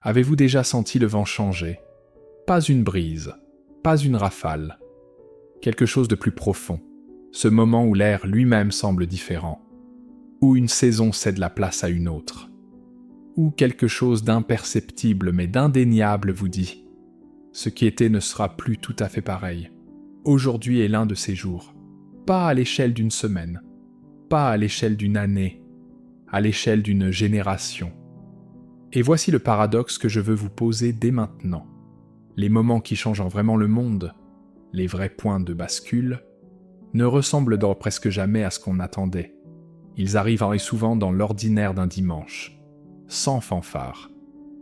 Avez-vous déjà senti le vent changer? Pas une brise, pas une rafale. Quelque chose de plus profond, ce moment où l'air lui-même semble différent, où une saison cède la place à une autre, où quelque chose d'imperceptible mais d'indéniable vous dit « ce qui était ne sera plus tout à fait pareil. Aujourd'hui est l'un de ces jours, pas à l'échelle d'une semaine, pas à l'échelle d'une année, à l'échelle d'une génération. » Et voici le paradoxe que je veux vous poser dès maintenant. Les moments qui changent vraiment le monde, les vrais points de bascule, ne ressemblent donc presque jamais à ce qu'on attendait. Ils arrivent souvent dans l'ordinaire d'un dimanche, sans fanfare,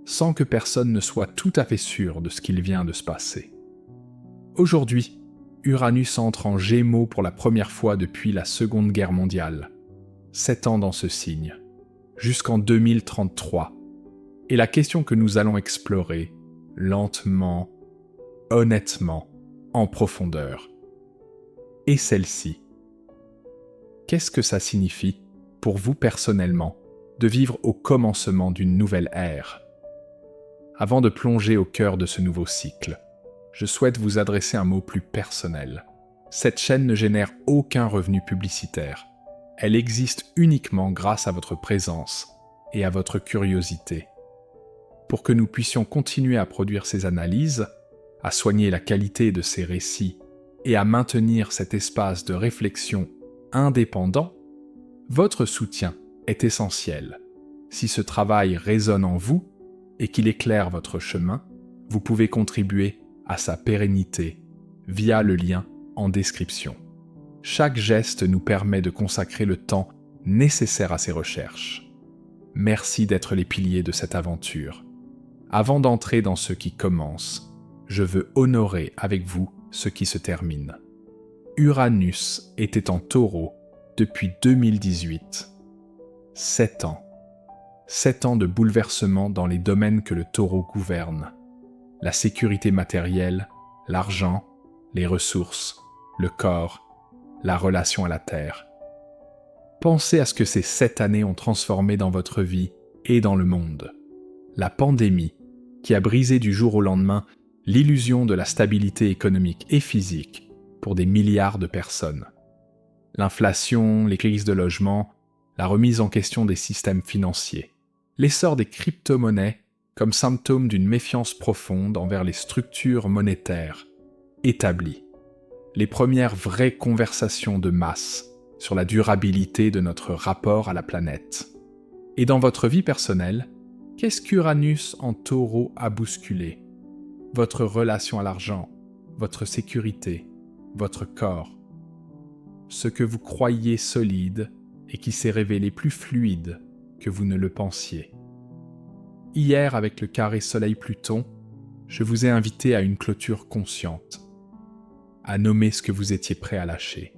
sans que personne ne soit tout à fait sûr de ce qu'il vient de se passer. Aujourd'hui, Uranus entre en Gémeaux pour la première fois depuis la Seconde Guerre mondiale. 7 ans dans ce signe, jusqu'en 2033. Et la question que nous allons explorer, lentement, honnêtement, en profondeur, est celle-ci. Qu'est-ce que ça signifie, pour vous personnellement, de vivre au commencement d'une nouvelle ère? Avant de plonger au cœur de ce nouveau cycle, je souhaite vous adresser un mot plus personnel. Cette chaîne ne génère aucun revenu publicitaire. Elle existe uniquement grâce à votre présence et à votre curiosité. Pour que nous puissions continuer à produire ces analyses, à soigner la qualité de ces récits et à maintenir cet espace de réflexion indépendant, votre soutien est essentiel. Si ce travail résonne en vous et qu'il éclaire votre chemin, vous pouvez contribuer à sa pérennité via le lien en description. Chaque geste nous permet de consacrer le temps nécessaire à ces recherches. Merci d'être les piliers de cette aventure. Avant d'entrer dans ce qui commence, je veux honorer avec vous ce qui se termine. Uranus était en Taureau depuis 2018. 7 ans. 7 ans de bouleversement dans les domaines que le Taureau gouverne. La sécurité matérielle, l'argent, les ressources, le corps, la relation à la terre. Pensez à ce que ces 7 années ont transformé dans votre vie et dans le monde. La pandémie, qui a brisé du jour au lendemain l'illusion de la stabilité économique et physique pour des milliards de personnes. L'inflation, les crises de logement, la remise en question des systèmes financiers, l'essor des crypto-monnaies comme symptôme d'une méfiance profonde envers les structures monétaires établies. Les premières vraies conversations de masse sur la durabilité de notre rapport à la planète. Et dans votre vie personnelle, qu'est-ce qu'Uranus en Taureau a bousculé? Votre relation à l'argent, votre sécurité, votre corps. Ce que vous croyiez solide et qui s'est révélé plus fluide que vous ne le pensiez. Hier, avec le carré Soleil-Pluton, je vous ai invité à une clôture consciente, à nommer ce que vous étiez prêt à lâcher.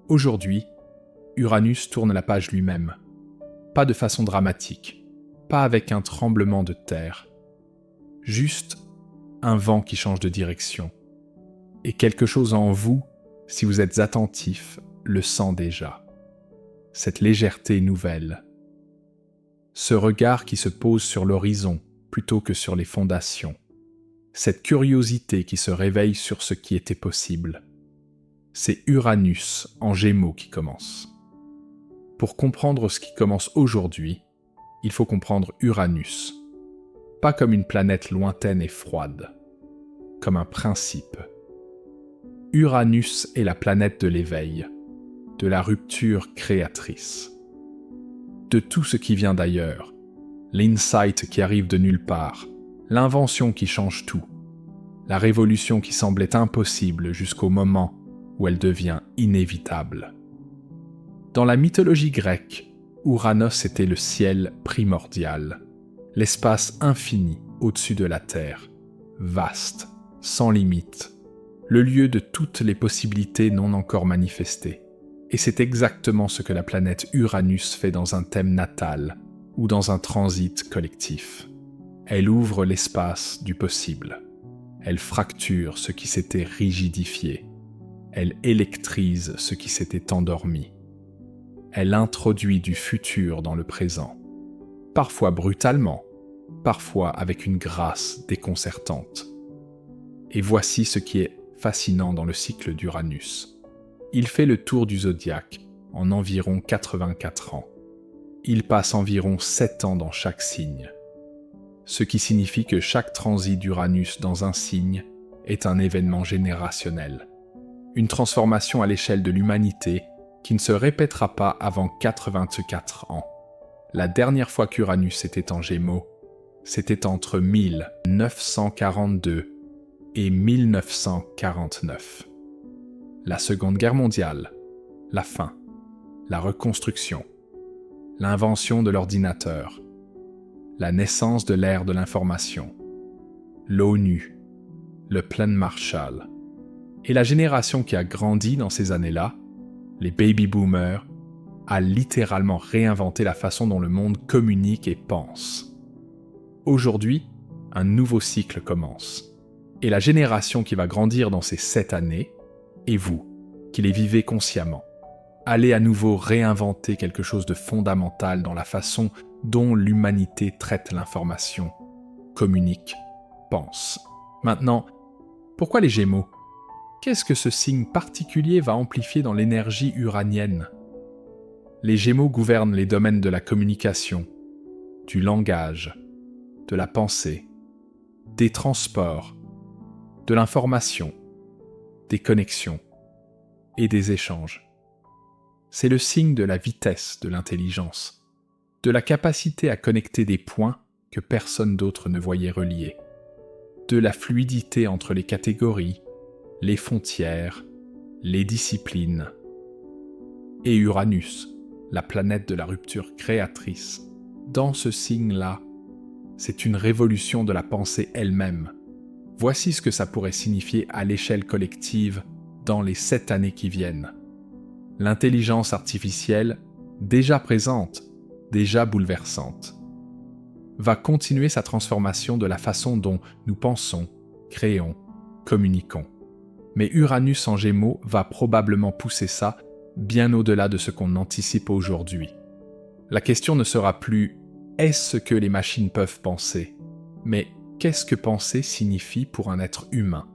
Aujourd'hui, Uranus tourne la page lui-même. Pas de façon dramatique, pas avec un tremblement de terre. Juste un vent qui change de direction. Et quelque chose en vous, si vous êtes attentif, le sent déjà. Cette légèreté nouvelle. Ce regard qui se pose sur l'horizon plutôt que sur les fondations. Cette curiosité qui se réveille sur ce qui était possible. C'est Uranus en Gémeaux qui commence. Pour comprendre ce qui commence aujourd'hui, il faut comprendre Uranus. Pas comme une planète lointaine et froide, comme un principe. Uranus est la planète de l'éveil, de la rupture créatrice. De tout ce qui vient d'ailleurs, l'insight qui arrive de nulle part, l'invention qui change tout, la révolution qui semblait impossible jusqu'au moment où elle devient inévitable. Dans la mythologie grecque, Ouranos était le ciel primordial, l'espace infini au-dessus de la terre, vaste, sans limite, le lieu de toutes les possibilités non encore manifestées. Et c'est exactement ce que la planète Uranus fait dans un thème natal ou dans un transit collectif. Elle ouvre l'espace du possible. Elle fracture ce qui s'était rigidifié. Elle électrise ce qui s'était endormi. Elle introduit du futur dans le présent. Parfois brutalement, parfois avec une grâce déconcertante. Et voici ce qui est fascinant dans le cycle d'Uranus. Il fait le tour du zodiaque en environ 84 ans. Il passe environ 7 ans dans chaque signe. Ce qui signifie que chaque transit d'Uranus dans un signe est un événement générationnel. Une transformation à l'échelle de l'humanité qui ne se répétera pas avant 84 ans. La dernière fois qu'Uranus était en Gémeaux, c'était entre 1942 et 1949. La Seconde Guerre mondiale, la fin, la reconstruction, l'invention de l'ordinateur, la naissance de l'ère de l'information, l'ONU, le plan Marshall, et la génération qui a grandi dans ces années-là, les baby boomers, a littéralement réinventé la façon dont le monde communique et pense. Aujourd'hui, un nouveau cycle commence. Et la génération qui va grandir dans ces 7 années, et vous, qui les vivez consciemment, allez à nouveau réinventer quelque chose de fondamental dans la façon dont l'humanité traite l'information, communique, pense. Maintenant, pourquoi les Gémeaux ? Qu'est-ce que ce signe particulier va amplifier dans l'énergie uranienne ? Les Gémeaux gouvernent les domaines de la communication, du langage, de la pensée, des transports, de l'information, des connexions et des échanges. C'est le signe de la vitesse de l'intelligence, de la capacité à connecter des points que personne d'autre ne voyait reliés, de la fluidité entre les catégories, les frontières, les disciplines. Et Uranus, la planète de la rupture créatrice, dans ce signe-là, c'est une révolution de la pensée elle-même. Voici ce que ça pourrait signifier à l'échelle collective dans les 7 années qui viennent. L'intelligence artificielle, déjà présente, déjà bouleversante, va continuer sa transformation de la façon dont nous pensons, créons, communiquons. Mais Uranus en Gémeaux va probablement pousser ça bien au-delà de ce qu'on anticipe aujourd'hui. La question ne sera plus « est-ce que les machines peuvent penser ?», mais « qu'est-ce que penser signifie pour un être humain ?»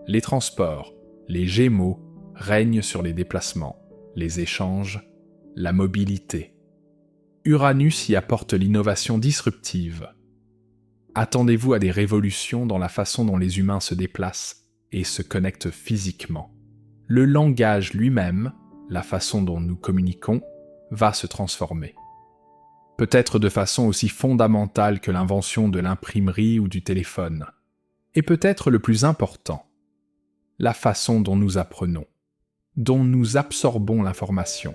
Les transports, les Gémeaux, règnent sur les déplacements, les échanges, la mobilité. Uranus y apporte l'innovation disruptive. Attendez-vous à des révolutions dans la façon dont les humains se déplacent et se connectent physiquement. Le langage lui-même, la façon dont nous communiquons, va se transformer. Peut-être de façon aussi fondamentale que l'invention de l'imprimerie ou du téléphone. Et peut-être le plus important, la façon dont nous apprenons, dont nous absorbons l'information,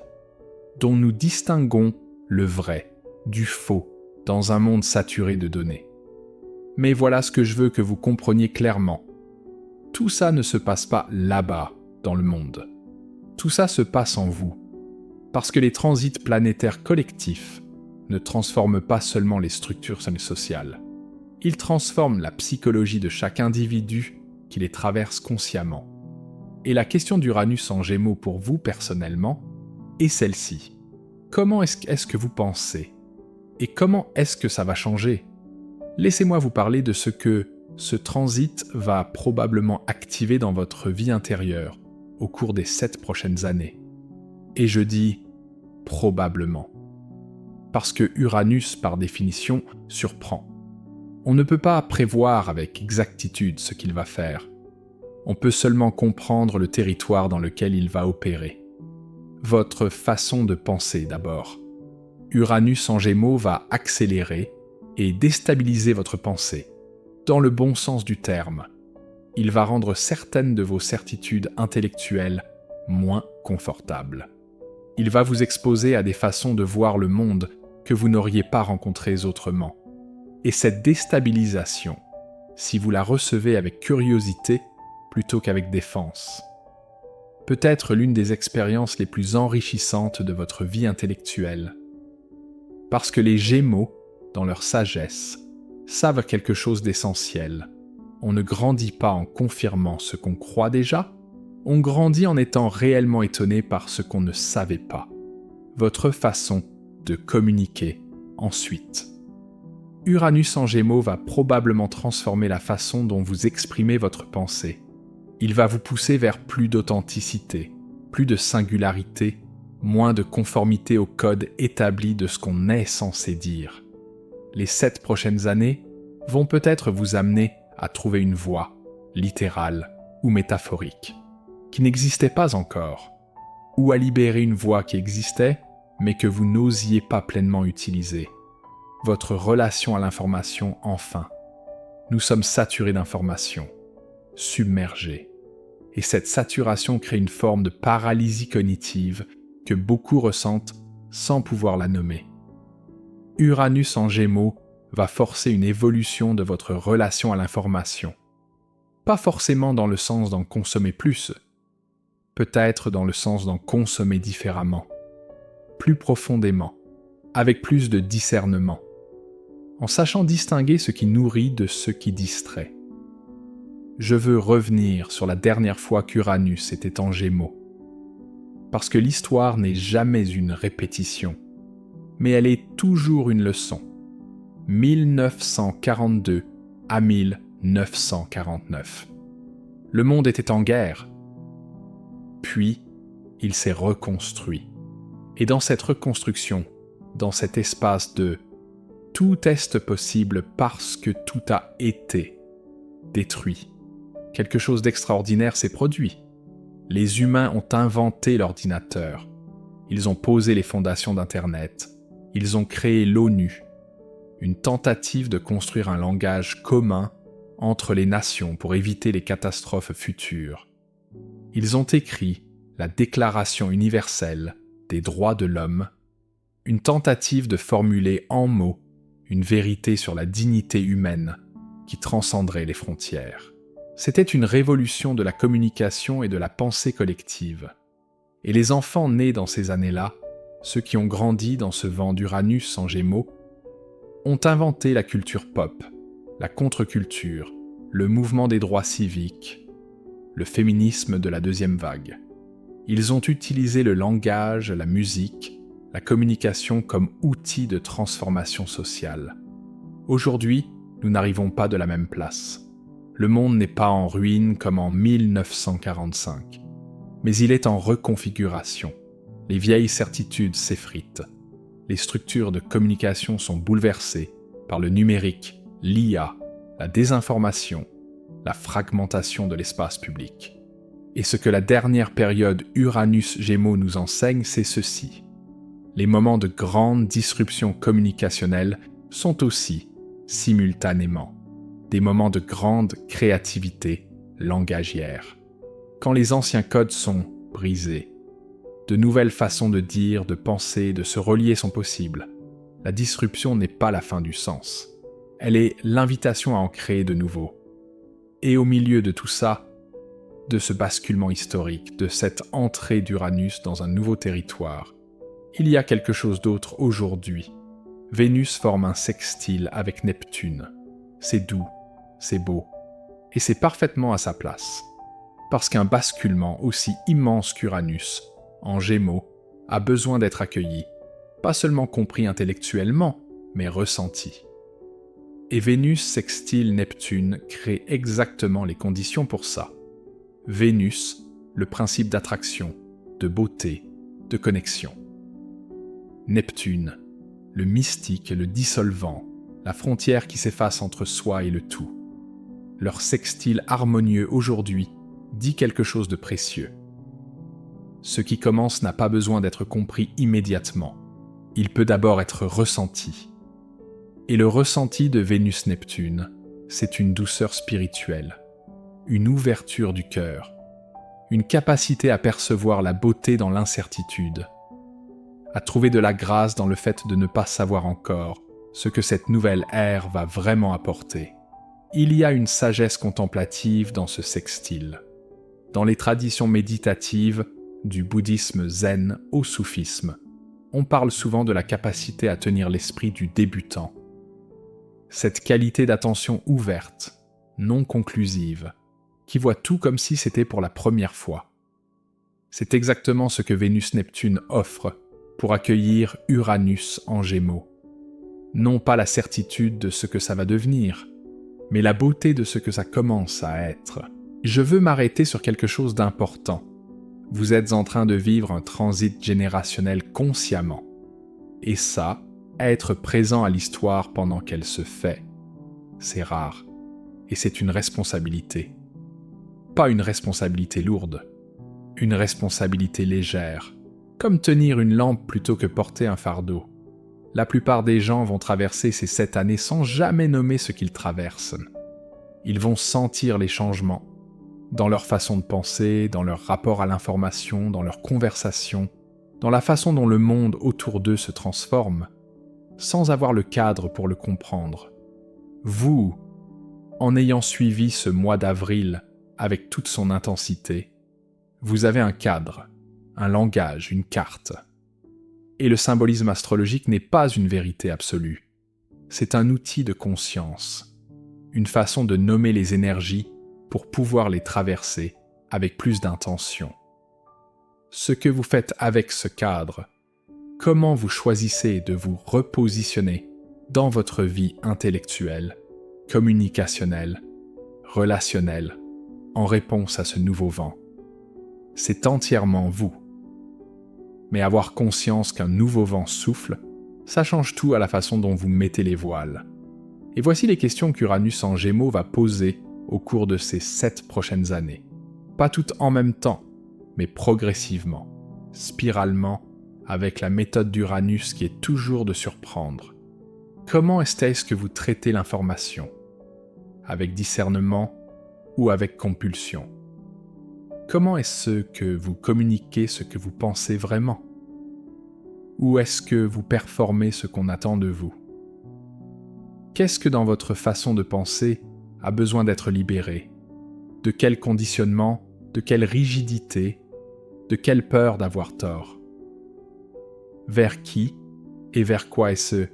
dont nous distinguons le vrai du faux dans un monde saturé de données. Mais voilà ce que je veux que vous compreniez clairement. Tout ça ne se passe pas là-bas, dans le monde. Tout ça se passe en vous. Parce que les transits planétaires collectifs ne transforment pas seulement les structures sociales. Ils transforment la psychologie de chaque individu qui les traverse consciemment. Et la question d'Uranus en Gémeaux pour vous personnellement est celle-ci. Comment est-ce que vous pensez ? Et comment est-ce que ça va changer ? Laissez-moi vous parler de ce que ce transit va probablement activer dans votre vie intérieure au cours des 7 prochaines années. Et je dis probablement. Parce que Uranus, par définition, surprend. On ne peut pas prévoir avec exactitude ce qu'il va faire. On peut seulement comprendre le territoire dans lequel il va opérer. Votre façon de penser d'abord. Uranus en Gémeaux va accélérer et déstabiliser votre pensée, dans le bon sens du terme. Il va rendre certaines de vos certitudes intellectuelles moins confortables. Il va vous exposer à des façons de voir le monde que vous n'auriez pas rencontrées autrement. Et cette déstabilisation, si vous la recevez avec curiosité plutôt qu'avec défense, peut être l'une des expériences les plus enrichissantes de votre vie intellectuelle. Parce que les Gémeaux, dans leur sagesse, savent quelque chose d'essentiel. On ne grandit pas en confirmant ce qu'on croit déjà, on grandit en étant réellement étonné par ce qu'on ne savait pas. Votre façon de communiquer ensuite. Uranus en Gémeaux va probablement transformer la façon dont vous exprimez votre pensée. Il va vous pousser vers plus d'authenticité, plus de singularité, moins de conformité au code établi de ce qu'on est censé dire. Les 7 prochaines années vont peut-être vous amener à trouver une voie, littérale ou métaphorique, qui n'existait pas encore, ou à libérer une voie qui existait, mais que vous n'osiez pas pleinement utiliser. Votre relation à l'information, enfin. Nous sommes saturés d'informations, submergés. Et cette saturation crée une forme de paralysie cognitive que beaucoup ressentent sans pouvoir la nommer. Uranus en Gémeaux va forcer une évolution de votre relation à l'information. Pas forcément dans le sens d'en consommer plus, peut-être dans le sens d'en consommer différemment, plus profondément, avec plus de discernement, en sachant distinguer ce qui nourrit de ce qui distrait. Je veux revenir sur la dernière fois qu'Uranus était en Gémeaux, parce que l'histoire n'est jamais une répétition, mais elle est toujours une leçon. 1942 à 1949. Le monde était en guerre. Puis, il s'est reconstruit. Et dans cette reconstruction, dans cet espace de « tout est possible parce que tout a été détruit », quelque chose d'extraordinaire s'est produit. Les humains ont inventé l'ordinateur. Ils ont posé les fondations d'Internet. Ils ont créé l'ONU, une tentative de construire un langage commun entre les nations pour éviter les catastrophes futures. Ils ont écrit la Déclaration universelle des droits de l'homme, une tentative de formuler en mots une vérité sur la dignité humaine qui transcenderait les frontières. C'était une révolution de la communication et de la pensée collective. Et les enfants nés dans ces années-là, ceux qui ont grandi dans ce vent d'Uranus en Gémeaux, ont inventé la culture pop, la contre-culture, le mouvement des droits civiques, le féminisme de la deuxième vague. Ils ont utilisé le langage, la musique, la communication comme outil de transformation sociale. Aujourd'hui, nous n'arrivons pas de la même place. Le monde n'est pas en ruine comme en 1945, mais il est en reconfiguration. Les vieilles certitudes s'effritent. Les structures de communication sont bouleversées par le numérique, l'IA, la désinformation, la fragmentation de l'espace public. Et ce que la dernière période Uranus-Gémeaux nous enseigne, c'est ceci. Les moments de grande disruption communicationnelle sont aussi, simultanément, des moments de grande créativité langagière. Quand les anciens codes sont brisés, de nouvelles façons de dire, de penser, de se relier sont possibles. La disruption n'est pas la fin du sens. Elle est l'invitation à en créer de nouveaux. Et au milieu de tout ça, de ce basculement historique, de cette entrée d'Uranus dans un nouveau territoire, il y a quelque chose d'autre aujourd'hui. Vénus forme un sextile avec Neptune. C'est doux, c'est beau, et c'est parfaitement à sa place. Parce qu'un basculement aussi immense qu'Uranus, en Gémeaux, a besoin d'être accueilli, pas seulement compris intellectuellement, mais ressenti. Et Vénus sextile Neptune crée exactement les conditions pour ça. Vénus, le principe d'attraction, de beauté, de connexion. Neptune, le mystique et le dissolvant, la frontière qui s'efface entre soi et le tout. Leur sextile harmonieux aujourd'hui dit quelque chose de précieux. Ce qui commence n'a pas besoin d'être compris immédiatement. Il peut d'abord être ressenti. Et le ressenti de Vénus-Neptune, c'est une douceur spirituelle, une ouverture du cœur, une capacité à percevoir la beauté dans l'incertitude, à trouver de la grâce dans le fait de ne pas savoir encore ce que cette nouvelle ère va vraiment apporter. Il y a une sagesse contemplative dans ce sextile. Dans les traditions méditatives, du bouddhisme zen au soufisme, on parle souvent de la capacité à tenir l'esprit du débutant. Cette qualité d'attention ouverte, non conclusive, qui voit tout comme si c'était pour la première fois. C'est exactement ce que Vénus-Neptune offre pour accueillir Uranus en Gémeaux. Non pas la certitude de ce que ça va devenir, mais la beauté de ce que ça commence à être. Je veux m'arrêter sur quelque chose d'important. Vous êtes en train de vivre un transit générationnel consciemment. Et ça, être présent à l'histoire pendant qu'elle se fait, c'est rare. Et c'est une responsabilité. Pas une responsabilité lourde, une responsabilité légère, comme tenir une lampe plutôt que porter un fardeau. La plupart des gens vont traverser ces 7 années sans jamais nommer ce qu'ils traversent. Ils vont sentir les changements, dans leur façon de penser, dans leur rapport à l'information, dans leur conversation, dans la façon dont le monde autour d'eux se transforme, sans avoir le cadre pour le comprendre. Vous, en ayant suivi ce mois d'avril avec toute son intensité, vous avez un cadre, un langage, une carte. Et le symbolisme astrologique n'est pas une vérité absolue. C'est un outil de conscience, une façon de nommer les énergies pour pouvoir les traverser avec plus d'intention. Ce que vous faites avec ce cadre, comment vous choisissez de vous repositionner dans votre vie intellectuelle, communicationnelle, relationnelle, en réponse à ce nouveau vent. C'est entièrement vous. Mais avoir conscience qu'un nouveau vent souffle, ça change tout à la façon dont vous mettez les voiles. Et voici les questions qu'Uranus en Gémeaux va poser au cours de ces 7 prochaines années. Pas toutes en même temps, mais progressivement, spiralement, avec la méthode d'Uranus qui est toujours de surprendre. Comment est-ce que vous traitez l'information? Avec discernement ou avec compulsion? Comment est-ce que vous communiquez ce que vous pensez vraiment? Ou est-ce que vous performez ce qu'on attend de vous? Qu'est-ce que dans votre façon de penser a besoin d'être libéré? De quel conditionnement, de quelle rigidité, de quelle peur d'avoir tort? Vers qui et vers quoi est-ce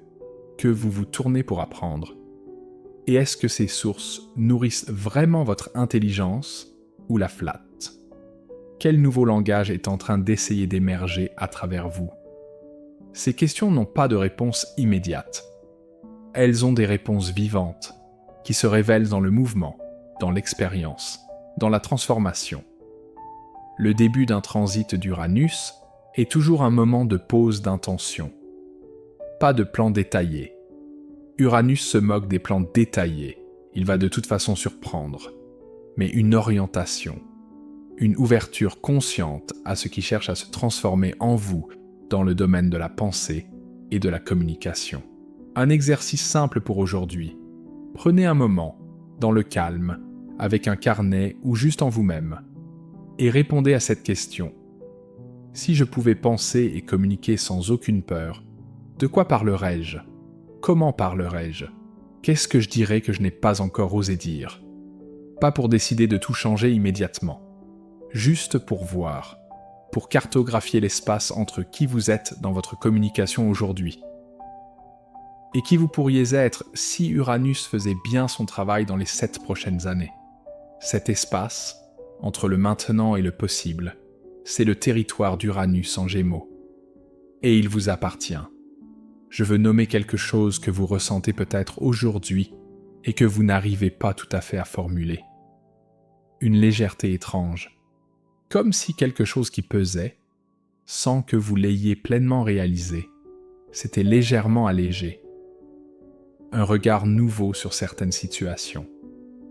que vous vous tournez pour apprendre? Et est-ce que ces sources nourrissent vraiment votre intelligence ou la flattent? Quel nouveau langage est en train d'essayer d'émerger à travers vous? Ces questions n'ont pas de réponse immédiate. Elles ont des réponses vivantes, qui se révèlent dans le mouvement, dans l'expérience, dans la transformation. Le début d'un transit d'Uranus est toujours un moment de pause d'intention. Pas de plan détaillé. Uranus se moque des plans détaillés, il va de toute façon surprendre. Mais une orientation, une ouverture consciente à ce qui cherche à se transformer en vous dans le domaine de la pensée et de la communication. Un exercice simple pour aujourd'hui. Prenez un moment, dans le calme, avec un carnet ou juste en vous-même, et répondez à cette question. Si je pouvais penser et communiquer sans aucune peur, de quoi parlerais-je? Comment parlerais-je? Qu'est-ce que je dirais que je n'ai pas encore osé dire? Pas pour décider de tout changer immédiatement, juste pour voir, pour cartographier l'espace entre qui vous êtes dans votre communication aujourd'hui. Et qui vous pourriez être si Uranus faisait bien son travail dans les 7 prochaines années. Cet espace, entre le maintenant et le possible, c'est le territoire d'Uranus en Gémeaux. Et il vous appartient. Je veux nommer quelque chose que vous ressentez peut-être aujourd'hui et que vous n'arrivez pas tout à fait à formuler. Une légèreté étrange, comme si quelque chose qui pesait, sans que vous l'ayez pleinement réalisé, s'était légèrement allégé. Un regard nouveau sur certaines situations.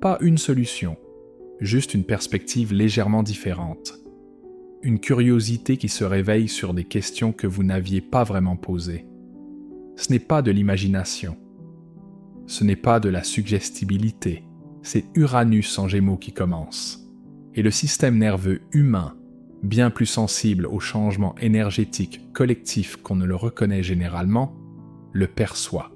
Pas une solution, juste une perspective légèrement différente. Une curiosité qui se réveille sur des questions que vous n'aviez pas vraiment posées. Ce n'est pas de l'imagination. Ce n'est pas de la suggestibilité. C'est Uranus en Gémeaux qui commence. Et le système nerveux humain, bien plus sensible aux changements énergétiques collectifs qu'on ne le reconnaît généralement, le perçoit.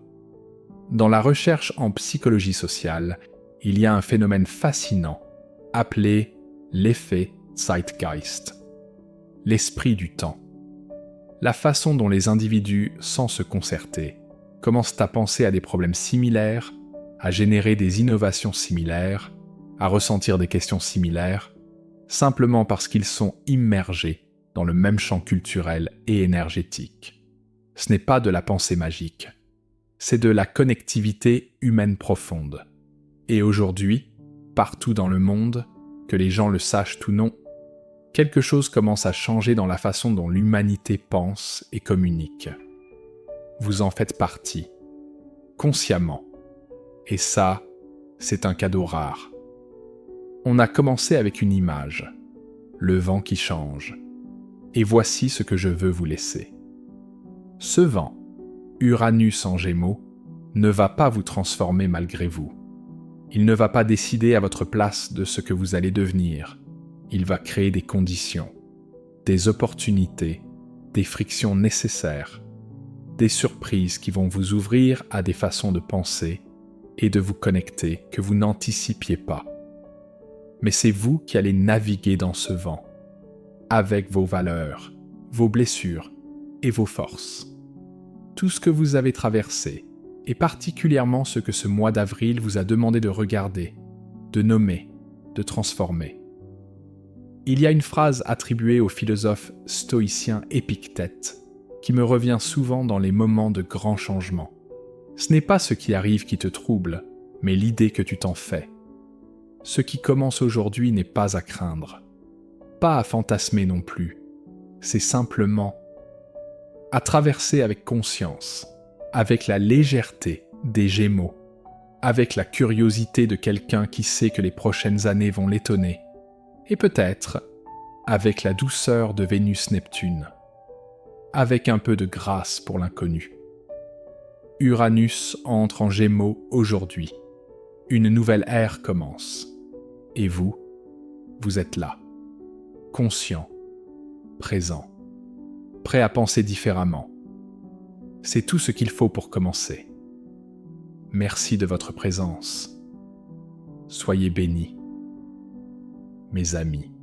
Dans la recherche en psychologie sociale, il y a un phénomène fascinant appelé l'effet Zeitgeist, l'esprit du temps. La façon dont les individus, sans se concerter, commencent à penser à des problèmes similaires, à générer des innovations similaires, à ressentir des questions similaires, simplement parce qu'ils sont immergés dans le même champ culturel et énergétique. Ce n'est pas de la pensée magique. c'est de la connectivité humaine profonde. Et aujourd'hui, partout dans le monde, que les gens le sachent ou non, quelque chose commence à changer dans la façon dont l'humanité pense et communique. Vous en faites partie, consciemment. Et ça, c'est un cadeau rare. On a commencé avec une image, le vent qui change. Et voici ce que je veux vous laisser. Ce vent, Uranus en Gémeaux, ne va pas vous transformer malgré vous. Il ne va pas décider à votre place de ce que vous allez devenir. Il va créer des conditions, des opportunités, des frictions nécessaires, des surprises qui vont vous ouvrir à des façons de penser et de vous connecter que vous n'anticipiez pas. Mais c'est vous qui allez naviguer dans ce vent, avec vos valeurs, vos blessures et vos forces. Tout ce que vous avez traversé, et particulièrement ce que ce mois d'avril vous a demandé de regarder, de nommer, de transformer. Il y a une phrase attribuée au philosophe stoïcien Épictète qui me revient souvent dans les moments de grands changements. Ce n'est pas ce qui arrive qui te trouble, mais l'idée que tu t'en fais. Ce qui commence aujourd'hui n'est pas à craindre, pas à fantasmer non plus. C'est simplement à traverser avec conscience, avec la légèreté des Gémeaux, avec la curiosité de quelqu'un qui sait que les prochaines années vont l'étonner, et peut-être avec la douceur de Vénus-Neptune, avec un peu de grâce pour l'inconnu. Uranus entre en Gémeaux aujourd'hui. Une nouvelle ère commence. Et vous, vous êtes là, conscient, présent, prêt à penser différemment. C'est tout ce qu'il faut pour commencer. Merci de votre présence. Soyez bénis, mes amis.